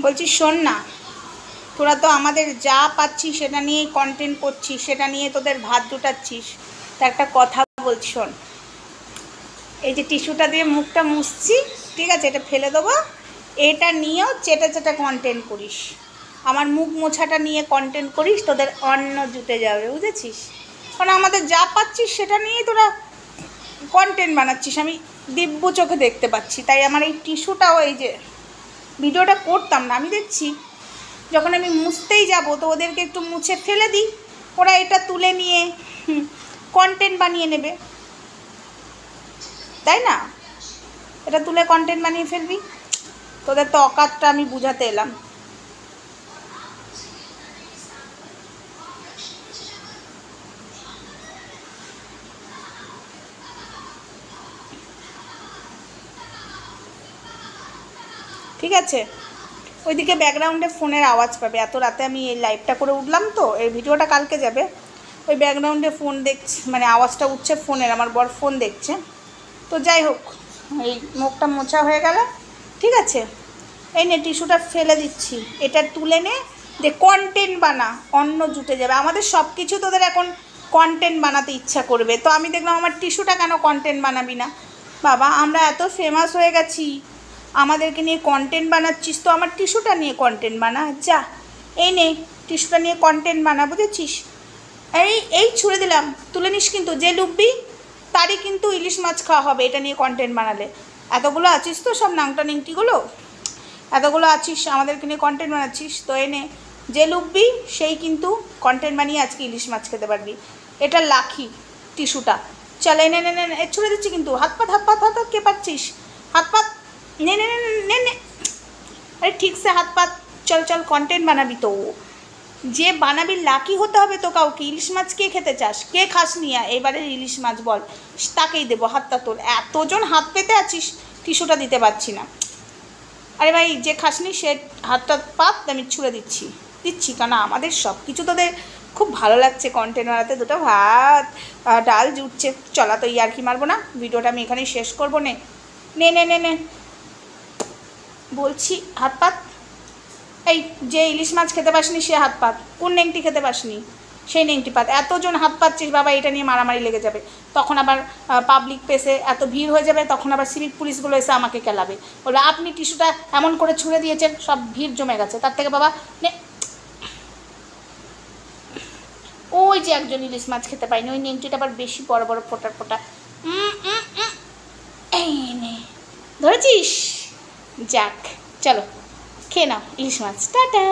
বলছি শোন না, তোরা তো আমাদের যা পাচ্ছিস সেটা নিয়েই কন্টেন্ট করছিস, সেটা নিয়ে তোদের ভাত জোটাচ্ছিস। তা একটা কথা বলছি শোন, এই যে টিস্যুটা দিয়ে মুখটা মুছছি, ঠিক আছে, এটা ফেলে দেবো, এটা নিয়েও চেটে চেটে কন্টেন্ট করিস। আমার মুখ মোছাটা নিয়ে কন্টেন্ট করিস, তোদের অন্ন জুটে যাবে, বুঝেছিস? কারণ আমাদের যা পাচ্ছিস সেটা নিয়েই তোরা কন্টেন্ট বানাচ্ছিস, আমি দিব্য চোখে দেখতে পাচ্ছি। তাই আমার এই টিস্যুটাও, এই যে ভিডিওটা করতাম না, আমি দেখছি যখন আমি মুছতেই যাব তো ওদেরকে একটু মুছে ফেলে দিই, ওরা এটা তুলে নিয়ে কন্টেন্ট বানিয়ে নেবে, তাই না? এটা তুলে কন্টেন্ট বানিয়ে ফেলবি। তোদের তো অকাতটা আমি বুঝাতে এলাম। ঠিক আছে, ওইদিকে ব্যাকগ্রাউন্ডে ফোনের আওয়াজ পাবে, এত রাতে আমি এই লাইভটা করে উঠলাম তো, এই ভিডিওটা কালকে যাবে, ওই ব্যাকগ্রাউন্ডে ফোন দেখছে, মানে আওয়াজটা উঠছে ফোনের, আমার বর ফোন দেখছে। তো যাই হোক, এই মুখটা মোছা হয়ে গেল, ঠিক আছে, এই নে টিস্যুটা ফেলে দিচ্ছি, এটা তুলে নে, যে কন্টেন্ট বানা, অন্য জুটে যাবে। আমাদের সব কিছু তোদের এখন কন্টেন্ট বানাতে ইচ্ছা করবে, তো আমি দেখলাম আমার টিস্যুটা কেন কন্টেন্ট বানাবি না? বাবা, আমরা এত ফেমাস হয়ে গেছি, আমাদেরকে নিয়ে কন্টেন্ট বানাচ্ছিস, তো আমার টিস্যুটা নিয়ে কন্টেন্ট বানা, যা এই নে টিস্যুটা নিয়ে কন্টেন্ট বানা, বুঝেছিস? এই ছুঁড়ে দিলাম, তুলে নিস কিন্তু, যে ডুববি তারই কিন্তু ইলিশ মাছ খাওয়া হবে এটা নিয়ে কন্টেন্ট বানালে। এতগুলো আছিস তো, সব নাংটা নিংটিগুলো এতগুলো আছিস, আমাদেরকে নিয়ে কন্টেন্ট বানাচ্ছিস, তো এনে যে ডুববি সেই কিন্তু কন্টেন্ট বানিয়ে আজকে ইলিশ মাছ খেতে পারবি। এটা লাখি টিস্যুটা, চল এনে নে নে, ছুঁড়ে দিচ্ছি কিন্তু, হাত পাত হাত পাত হাত হাত, কে পাচ্ছিস? হাত পাত, নে নে নে নে নে, আরে ঠিকসে হাত পাত, চল চল, কন্টেন্ট বানাবি তো, যে বানাবি লাকি হতে হবে তো কাউকে। ইলিশ মাছ কে খেতে চাস, কে খাস নিয়ে এবারে ইলিশ মাছ বল, তাকেই দেবো হাতটা তোর। এতজন হাত পেতে আছিস, টিস্যুটা দিতে পারছি না। আরে ভাই, যে খাসনি সে হাতটা পাত, আমি ছুঁড়ে দিচ্ছি কারণ আমাদের সব কিছু তোদের খুব ভালো লাগছে কন্টেন্ট বানাতে। দুটো ভাত ডাল জুটছে, চলা তো ইয়ার্কি মারবো না, ভিডিওটা আমি এখানেই শেষ করবো। নে নে নে নে নে বলছি, হাত পাত। এই যে ইলিশ মাছ খেতে পাসনি সে হাত পাত, কোন নেংটি খেতে পাসনি সেই নেংটি পাত। এতজন হাত পাচ্ছিস বাবা, এটা নিয়ে মারামারি লেগে যাবে, তখন আবার পাবলিক প্লেসে এত ভিড় হয়ে যাবে, তখন আবার সিভিক পুলিশগুলো এসে আমাকে কেলাবে, বলে আপনি টিস্যুটা এমন করে ছুঁড়ে দিয়েছেন, সব ভিড় জমে গেছে। তার থেকে বাবা নে, ওই যে একজন ইলিশ মাছ খেতে পাইনি, ওই নেংটিটা আবার বেশি বড় বড় ফোটা ফোটা, এই নে ধরেছিস, যাক চলো খেয়ে নাও ইলিশ মাছ, টাটা।